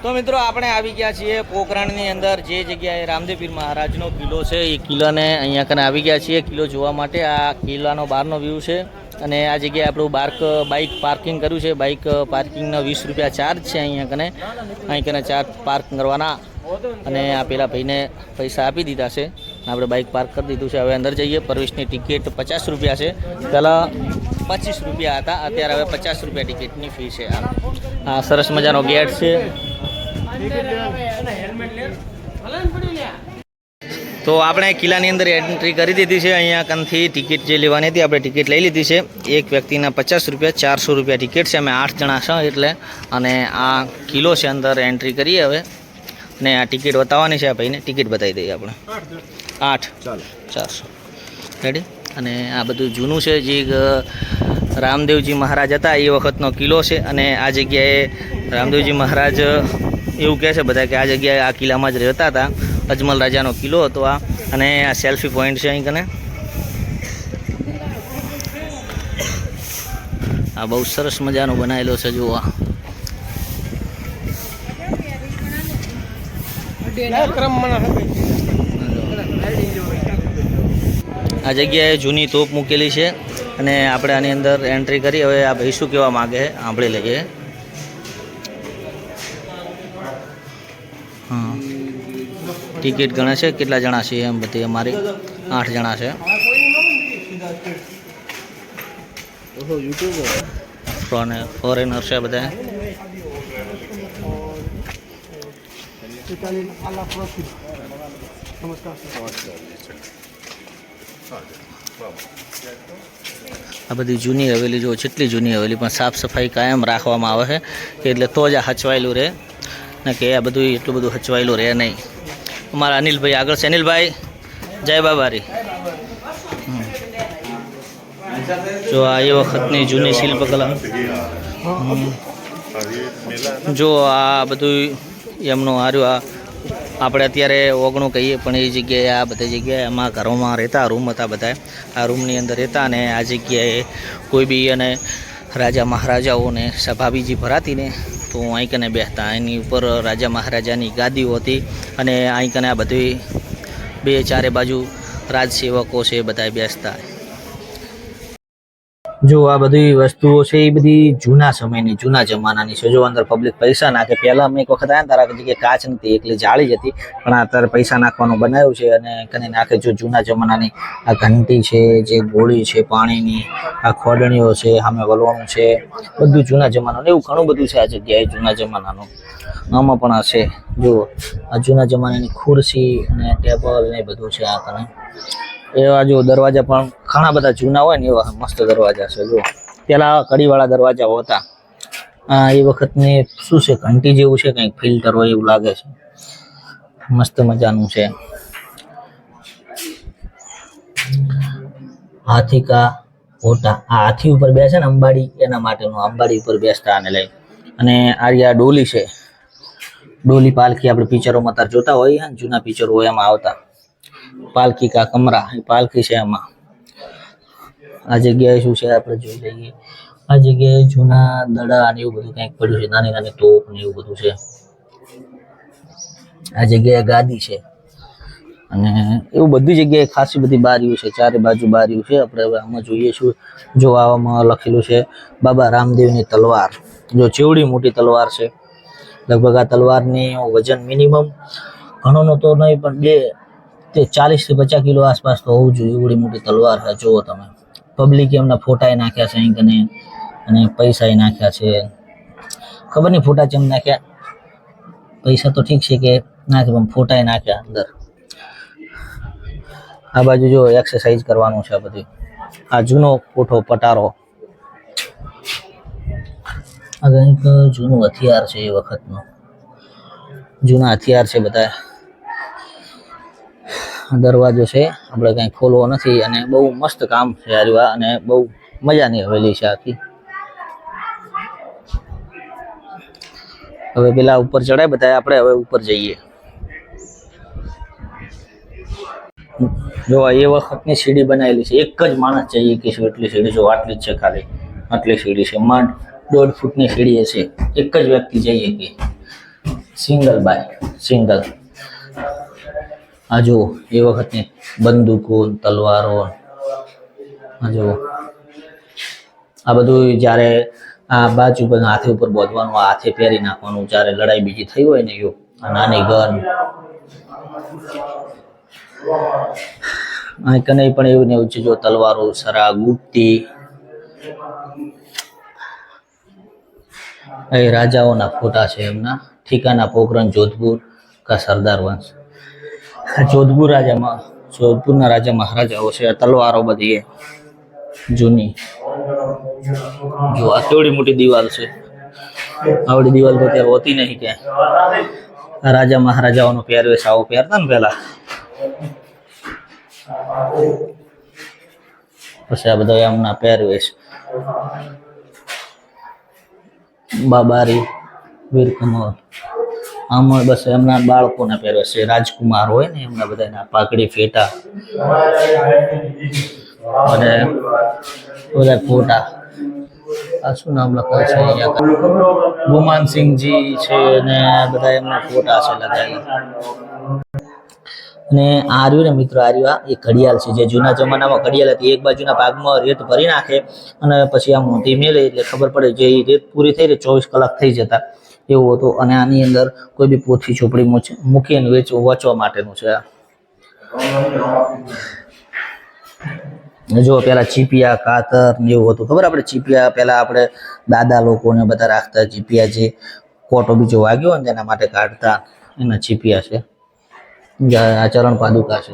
તો મિત્રો આપણે આવી ગયા છીએ પોખરણની અંદર જે જગ્યાએ રામદેવ પીર મહારાજનો કિલ્લો છે એ કિલ્લાને અહીંયા કને આવી ગયા છીએ કિલ્લો જોવા માટે। આ કિલ્લાનો બહારનો વ્યૂ છે અને આ જગ્યાએ આપણું બાઇક પાર્કિંગ કર્યું છે। બાઇક પાર્કિંગના 20 રૂપિયા ચાર્જ છે અહીંયા કને ચાર્જ પાર્ક કરવાના અને આ પેલા ભાઈને પૈસા આપી દીધા છે। આપણે બાઇક પાર્ક કરી દીધું છે। હવે અંદર જઈએ। પ્રવેશની ટિકિટ 50 રૂપિયા છે। પહેલાં 25 રૂપિયા હતા, અત્યારે હવે 50 રૂપિયા ટિકિટની ફી છે। આ સરસ મજાનો ગેટ છે। તો આપણે કિલ્લાની અંદર એન્ટ્રી કરી દીધી છે। અહીંયા કનથી ટિકિટ જે લેવાની હતી આપણે ટિકિટ લઈ લીધી છે। એક વ્યક્તિના 50 રૂપિયા 400 રૂપિયા ટિકિટ છે। અમે 8 જણા છે એટલે અને આ કિલ્લો છે અંદર એન્ટ્રી કરીએ હવે ને આ ટિકિટ બતાવવાની છે। આ ભાઈને ટિકિટ બતાવી દઈએ આપણે 8 ચાલો 400 રેડી। અને આ બધું જૂનું છે જે રામદેવજી મહારાજ હતા એ વખતનો કિલ્લો છે અને આ જગ્યાએ રામદેવજી મહારાજ એવું કહે છે બધા કે આ જગ્યાએ આ કિલ્લામાં જ રહેતા હતા। અજમલ રાજાનો કિલ્લો હતો આ અને આ સેલ્ફી પોઈન્ટ છે અહીં કને। આ બહુ સરસ મજાનો બનાવેલો છે જુઓ। આ જગ્યાએ જૂની તોપ મૂકેલી છે અને આપણે આની અંદર એન્ટ્રી કરી। હવે આ ભાઈ શું કહેવા માગે છે સાંભળી લઈએ। હા, ટિકિટ ગણે છે કેટલા જણા છે એમ બધી અમારી 8 જણા છે। ફોરેનર છે બધા। આ બધી જૂની હવેલી જો જેટલી જૂની હવેલી પણ સાફ સફાઈ કાયમ રાખવામાં આવે છે એટલે તો જ આ હચવાયેલું રહે ને કે આ બધું એટલું બધું હચવાયેલું રહે નહીં। અમારા અનિલભાઈ આગળ છે। અનિલભાઈ જય બાબારી। જો આ એ વખતની જૂની શિલ્પકલા જો આ બધું એમનું હાર્યું। આ આપણે અત્યારે ઓગણું કહીએ પણ એ જગ્યાએ આ બધી જગ્યાએ એમાં ઘરોમાં રહેતા રૂમ હતા બધા। આ રૂમની અંદર રહેતા અને આ જગ્યાએ કોઈ બી અને રાજા મહારાજાઓને સભા બીજી ભરાતી ને તો અહીં કને બેસતા। એની ઉપર રાજા મહારાજાની ગાદીઓ હતી અને અહીં કને આ બધી 2-4 બાજુ રાજસેવકો છે બધા બેસતા। જો આ બધી વસ્તુઓ છે એ બધી જૂના સમયની જૂના જમાનાની છે। જો અંદર પબ્લિક પૈસા નાખે। પહેલાં અમે એક વખત આવ્યા તારા જગ્યાએ કાચ નથી એકલી જાળી જ હતી પણ અત્યારે પૈસા નાખવાનું બનાવ્યું છે અને કને નાખે। જો જૂના જમાનાની આ ઘંટી છે, જે ગોળી છે પાણીની, આ ખોડણીઓ છે, સામે વલવાણું છે, બધું જૂના જમાનાનું એવું ઘણું બધું છે આ જગ્યાએ જૂના જમાનાનું। આમાં પણ હશે જો આ જૂના જમાનાની ખુરશી અને ટેબલ ને બધું છે આ કને। એવા જો દરવાજા પણ ઘણા બધા જૂના હોય ને એવા મસ્ત દરવાજા છે। જો પેલા કડીવાળા દરવાજાઓ હતા। એ વખતની શું છે ઘંટી જેવું છે કંઈક ફિલ્ટર હોય એવું લાગે છે। મસ્ત મજાનું છે। હાથી કા હોટા આ હાથી ઉપર બેસે ને અંબાડી એના માટેનું અંબાડી ઉપર બેસતા આને લઈ। અને આ ડોલી છે ડોલી પાલખી આપણે પિક્ચરોમાં તાર જોતા હોય જૂના પિક્ચરો હોય એમાં આવતા। પાલખી કા કમરા એ પાલખી છે એમાં। આ જગ્યાએ શું છે આપણે જોઈ લઈએ। આ જગ્યાએ જૂના દડા ને એવું બધું કંઈક પડ્યું છે નાની નાની તોપ ને એવું બધું છે। આ જગ્યાએ ગાદી છે અને એવું બધી જગ્યાએ ખાસી બધી બારીઓ છે। 4 બાજુ બારીઓ છે। આપણે હવે આમાં જોઈએ શું જો આમાં લખેલું છે બાબા રામદેવની તલવાર। જો ચેવડી મોટી તલવાર છે। લગભગ આ તલવારની વજન મિનિમમ ઘણોનો તો નહીં પણ 40 થી 50 કિલો આસપાસ તો હોવું જોઈએ એવડી મોટી તલવાર છે। જુઓ તમે પબ્લિકે એમના ફોટા નાખ્યા છે અહીં કને અને પૈસા નાખ્યા છે। ખબર નહીં ફોટા ચમ નાખ્યા, પૈસા તો ઠીક છે કે નાખે પણ ફોટા નાખ્યા અંદર। આ બાજુ જો એક્સરસાઇઝ કરવાનું છે બધી। આ જૂનો કોઠો પટારો। આ કંઈક જૂનું હથિયાર છે એ વખતનું જૂના હથિયાર છે બધા। દરવાજો છે આપણે કંઈ ખોલવો નથી અને બહુ મસ્ત કામ છે આ અને બહુ મજાની હવેલી છે આખી। હવે પેલા ઉપર ચડાય બધા આપણે હવે ઉપર જઈએ। જો એ વખતની સીડી બનાવેલી છે। એક જ માણસ જઈએ કે શું એટલી સીડી જો આટલી જ છે ખાલી આટલી સીડી છે। માંડ 1.5 ફૂટની સીડી હશે। એક જ વ્યક્તિ જઈએ કે સિંગલ બાય સિંગલ. આ જુઓ એ વખતની બંદૂકો, તલવારો. આ જુઓ આ બધું જ્યારે આ બાજુ બધું હાથે ઉપર બોધવાનું, આ હાથે પહેરી નાખવાનું જ્યારે લડાઈ બીજી થઈ હોય ને. એવું આ નાની ગન. આ કને પણ એવું ને એવું છે જો તલવારો, સરા, ગુપ્તી. એ રાજાઓના ફોટા છે એમના. ઠીકાના પોખરણ જોધપુર કા સરદાર વંશ. જોધપુર રાજામાં જોધપુરના રાજા મહારાજાઓ છે. તલવારો બધી જૂની. જો આ કેવડી મોટી દિવાલ છે. આવડી દિવાલ તો ત્યાં હોતી નહીં ક્યાંય. રાજા મહારાજાઓનો પહેરવેશ આવો પહેરતા ને પેલા. પછી આ બધા એમના પહેરવેશ. બાબારી, વીરકમળ. આમાં બસ એમના બાળકોના પહેરવેશ છે. રાજકુમાર હોય ને એમના બધાના પાઘડી, ફેટા અને બધા ફોટા. આ શું નામ લખાય છે અહીંયા? ગુમાનસિંહજી છે ને બધા એમના ફોટા છે લગાવેલા. અને આ રહ્યું ને મિત્રો, આ રહ્યું એ ઘડિયાળ છે જે જૂના જમાનામાં ઘડિયાળ હતી. એક બાજુના ભાગમાં રેત ભરી નાખે અને પછી આ મોતી મેલે એટલે ખબર પડે જે રેત પૂરી થઈ રહી 24 કલાક થઈ જતા એવું હતું. અને આની અંદર કોઈ બી પોથી ચોપડી મૂકીને વાંચવા માટેનું છે. જો પેલા ચીપિયા, કાતર ને એવું હતું. ખબર આપણે ચીપિયા પેલા આપણે દાદા લોકોને બધા રાખતા. ચીપિયા જે કોટો બીજો વાગ્યો હોય ને તેના માટે કાઢતા, એના ચીપિયા છે. આ ચરણ પાદુકા છે.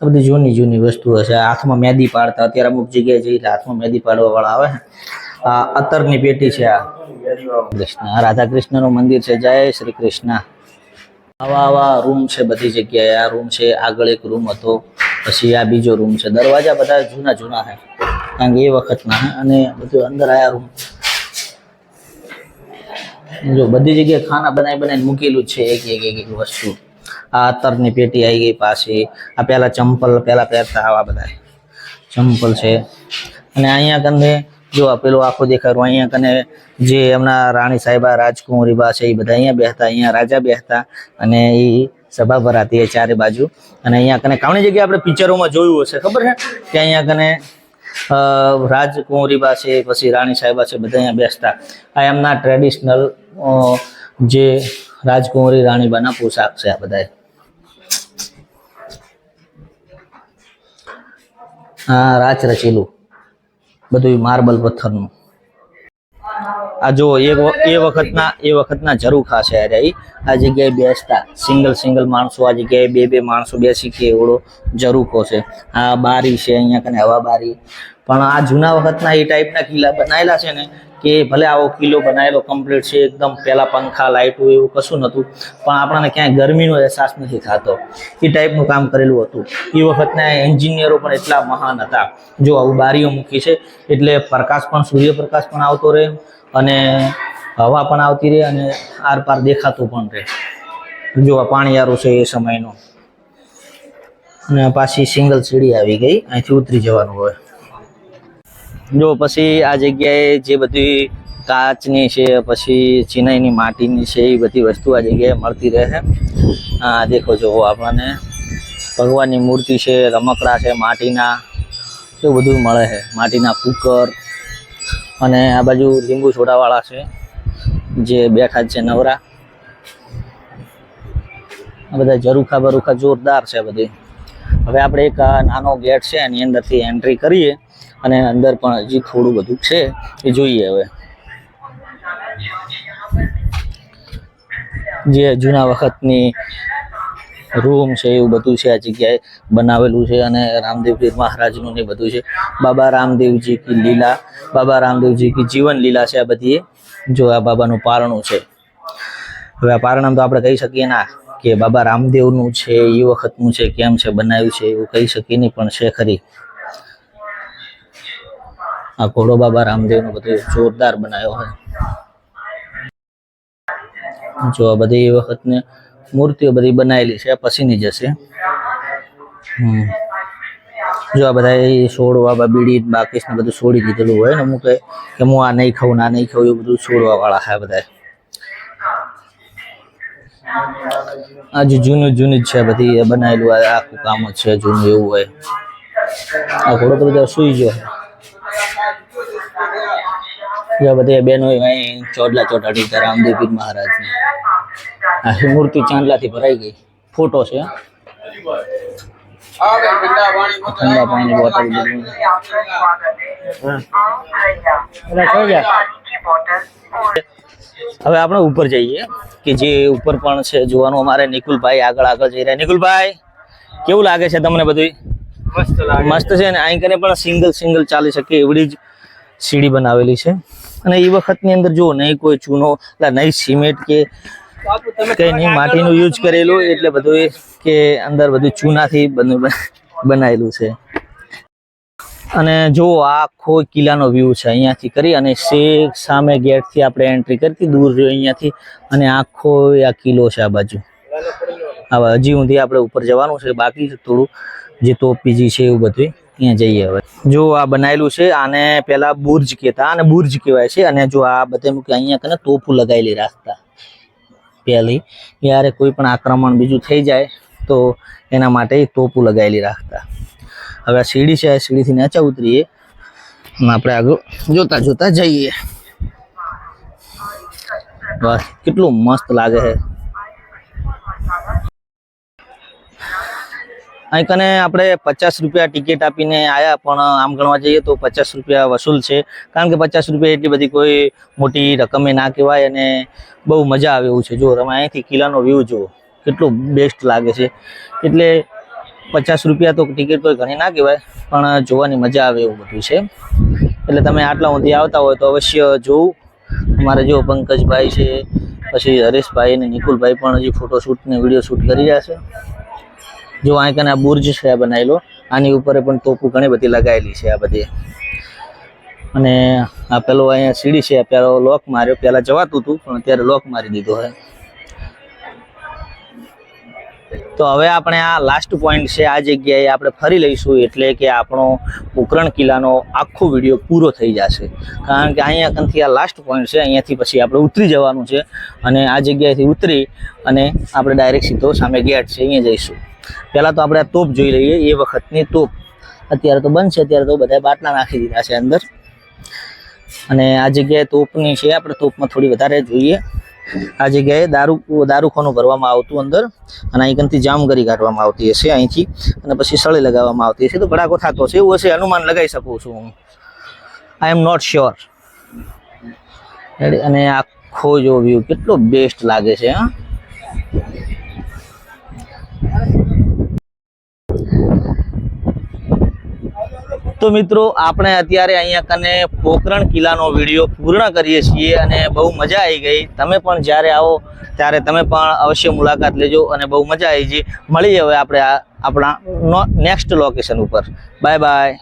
આ બધી જૂની જૂની વસ્તુઓ છે. હાથમાં મહેંદી પાડતા. અત્યારે અમુક જગ્યાએ જઈએ હાથમાં મહેંદી પાડવા વાળા આવે. આ અત્તરની પેટી છે. આ કૃષ્ણ, રાધા કૃષ્ણનું મંદિર છે. જય શ્રી કૃષ્ણ. આવા રૂમ છે બધી જગ્યાએ. આ રૂમ છે, આગળ એક રૂમ હતો, પછી આ બીજો રૂમ છે. દરવાજા બધા જૂના જૂના છે કારણ કે એ વખતના. અને બધું અંદર આયા રૂમ. જો બધી જગ્યાએ ખાના બનાવીને મૂકેલું છે એક વસ્તુ. આ અત્તરની પેટી આવી ગઈ પાછી. આ પેલા ચંપલ પેલા પહેરતા આવા બધા ચંપલ છે. અને અહીંયા કને જો પેલો આખો દેખાડું અહીંયા કને જે એમના રાણી સાહેબા, રાજકુંવરીબા છે એ બધા અહીંયા બેસતા. અહીંયા રાજા બેસતા અને એ સભા ભરાતી ચારે બાજુ. અને અહીંયા કને ઘણી જગ્યાએ આપણે પિક્ચરોમાં જોયું હશે, ખબર છે કે અહીંયા કને રાજકુંવરીબા છે, પછી રાણી સાહેબા છે, બધા અહીંયા બેસતા. આ એમના ટ્રેડિશનલ જે રાજકુંવરી રાણીબાના પોશાક છે આ બધા. આ રાચ રચેલું બધું માર્બલ પથ્થરનું. આ જો એ વખતના ઝરૂખા છે. આ જગ્યાએ બેસતા સિંગલ માણસો. આ જગ્યાએ બે માણસો બેસી કે એવડો ઝરૂખો છે. આ બારી છે અહીંયા કને હવા બારી. પણ આ જૂના વખતના એ ટાઈપના કિલ્લા બનાવેલા છે ને કે ભલે આવો કિલ્લો બનાવેલો કમ્પ્લીટ છે એકદમ. પેલા પંખા, લાઇટો એવું કશું નહોતું, પણ આપણને ક્યાંય ગરમીનો અહેસાસ નથી થતો. એ ટાઈપનું કામ કરેલું હતું. એ વખતના એન્જિનિયરો પણ એટલા મહાન હતા. જો આવું બારીઓ મૂકી છે એટલે પ્રકાશ પણ, સૂર્યપ્રકાશ પણ આવતો રહે અને હવા પણ આવતી રહે અને આર પાર દેખાતું પણ રહે. જો આ પાણીયારો છે એ સમયનો. અને પાછી સિંગલ સીડી આવી ગઈ, અહીંથી ઉતરી જવાનું હોય. જો પછી આ જગ્યાએ જે બધી કાચની છે, પછી ચિનાઈની માટીની છે, એ બધી વસ્તુ આ જગ્યાએ મળતી રહે છે. આ દેખો જો આપણને ભગવાનની મૂર્તિ છે, રમકડા છે માટીના, એવું બધું મળે છે. માટીના કુકર. અને આ બાજુ લીંબુ સોડાવાળા છે જે બેઠા જ છે નવરા. આ બધા ઝરૂખા બરૂખા જોરદાર છે બધી. હવે આપણે એક નાનો ગેટ છે એની અંદરથી એન્ટ્રી કરીએ અને અંદર પણ હજી થોડું બધું છે એ જોઈએ. હવે જે જૂના વખતની રૂમ છે એવું બધું છે આ જગ્યાએ બનાવેલું છે. અને રામદેવપીર મહારાજનું ને બધું છે. બાબા રામદેવજી કી લીલા, બાબા રામદેવજી કી જીવન લીલા છે આ બધી. જો આ બાબાનું પારણું છે. હવે આ પારણામાં તો આપણે કહી શકીએ ના કે બાબા રામદેવનું છે, એ વખતનું છે, કેમ છે બનાવ્યું છે એવું કહી શકીએ નહીં, પણ છે ખરી. આ ઘોડો બાબા રામદેવનું બધું જોરદાર બનાવ્યો હોય. જો આ બધી એ વખતની મૂર્તિઓ બધી બનાવેલી છે, પછીની જશે. જો આ બધા છોડવા બીડી બાકીસ ને બધું છોડી દીધેલું હોય ને અમુક કે હું આ નહીં ખાઉં ના નહીં ખાઉં એવું બધું છોડવા વાળા છે બધા. આજે જૂનું જ છે બધી બનાવેલું આખું કામ જ છે જૂનું એવું હોય. આ ઘોડો તો બધા સુઈ ગયો છે. બધી બહેનો ચોડલા ચોટાડી રામદેવ પીર મહારાજની આ મૂર્તિ ચાંદલાથી ભરાઈ ગઈ. ફોટો છે ઠંડા પાણી બોટલ હવે આપણે ઉપર જઈએ કે જે ઉપર પણ છે જોવાનું. અમારે નિકુલભાઈ આગળ જઈ રહ્યા. નિકુલભાઈ કેવું લાગે છે તમને બધું? મસ્ત છે ને. અહીં કને પણ સિંગલ ચાલી શકે એવડી જ સીડી બનાવેલી છે. અને એ વખતની અંદર જો નહીં કોઈ ચૂનો નહીં સિમેન્ટ કે કઈ નહીં માટીનું યુઝ કરેલું એટલે બધું કે અંદર બધું ચૂનાથી બનાવેલું છે. અને જો આખો કિલ્લાનો વ્યૂ છે અહીંયાથી કરી અને શેખ સામે ગેટથી આપણે એન્ટ્રી કરતી દૂર રહ્યો અહીંયાથી અને આખો આ કિલ્લો છે આ બાજુ. હવે હજી સુધી આપણે ઉપર જવાનું છે બાકી છે થોડું જે તોપીજી છે એવું બધું અહીંયા જઈએ. હવે જો આ બનાવેલું છે આને પેલા બુર્જ કહેતા અને બુર્જ કહેવાય છે. અને જો આ બધે મૂકી અહીંયા કને તોપું લગાવેલી રાખતા પહેલી યારે કોઈ પણ આક્રમણ બીજું થઈ જાય તો એના માટે તોપું લગાવેલી રાખતા. હવે આ સીડી છે આ સીડીથી નીચે ઉતરીએ અને આપણે આગળ જોતા જઈએ. બસ કેટલું મસ્ત લાગે છે. અહીં કને આપણે 50 રૂપિયા ટિકિટ આપીને આવ્યા પણ આમ ગણવા જઈએ તો 50 રૂપિયા વસૂલ છે. કારણ કે 50 રૂપિયા એટલી બધી કોઈ મોટી રકમે ના કહેવાય અને બહુ મજા આવે એવું છે. જો તમે અહીંથી કિલ્લાનો વ્યૂ જુઓ કેટલું બેસ્ટ લાગે છે. એટલે 50 રૂપિયા તો ટિકિટ કોઈ ઘણી ના કહેવાય પણ જોવાની મજા આવે એવું બધું છે. એટલે તમે આટલા સુધી આવતા હોય તો અવશ્ય જોવું. અમારે જો પંકજભાઈ છે પછી હરેશભાઈ અને નિકુલભાઈ પણ હજી ફોટોશૂટ ને વિડીયો શૂટ કરી રહ્યા છે. જો અહીં કને આ બુર્જ છે બનાવેલો આની ઉપર પણ તોપું ઘણી બધી લગાવેલી છે આ બધી. અને આ પેલો અહીંયા સીડી છે પેલો લોક માર્યો. પહેલા જવાતું હતું પણ અત્યારે લોક મારી દીધો છે. તો હવે આપણે આ લાસ્ટ પોઈન્ટ છે આ જગ્યાએ આપણે ફરી લઈશું એટલે કે આપણો પોકરણ કિલ્લાનો આખો વિડીયો પૂરો થઈ જશે. કારણ કે અહીંયા કંથી આ લાસ્ટ પોઈન્ટ છે અહીંયાથી પછી આપણે ઉતરી જવાનું છે અને આ જગ્યાએથી ઉતરી અને આપણે ડાયરેક્ટ સીધો સામે ગેટ છે અહીંયા જઈશું. પહેલાં તો આપણે આ તોપ જોઈ લઈએ એ વખતની તોપ. અત્યારે તો બંધ છે અત્યારે તો બધા બાટલા નાખી દીધા છે અંદર. અને આ જગ્યાએ તોપની છે આપણે તોપમાં થોડી વધારે જોઈએ. આ જગ્યાએ દારૂખાનું ભરવામાં આવતું અંદર અને અહીંથી જામગરી કાઢવામાં આવતી હશે અહીંથી અને પછી સળી લગાવવામાં આવતી હશે. તો ભડાકો થતો હશે એવું હશે અનુમાન લગાવી શકું છું હું. આઈ એમ નોટ શ્યોર. અને આખો જો વ્યૂ કેટલો બેસ્ટ લાગે છે. હા તો મિત્રો આપણે અત્યારે અહીંયા કને પોકરણ કિલ્લાનો વિડીયો પૂર્ણ કરીએ છીએ અને બહુ મજા આવી ગઈ. તમે પણ જ્યારે આવો ત્યારે તમે પણ અવશ્ય મુલાકાત લેજો અને બહુ મજા આવી ગઈ. મળીએ હવે આપણે આપણા નેક્સ્ટ લોકેશન ઉપર. Bye bye.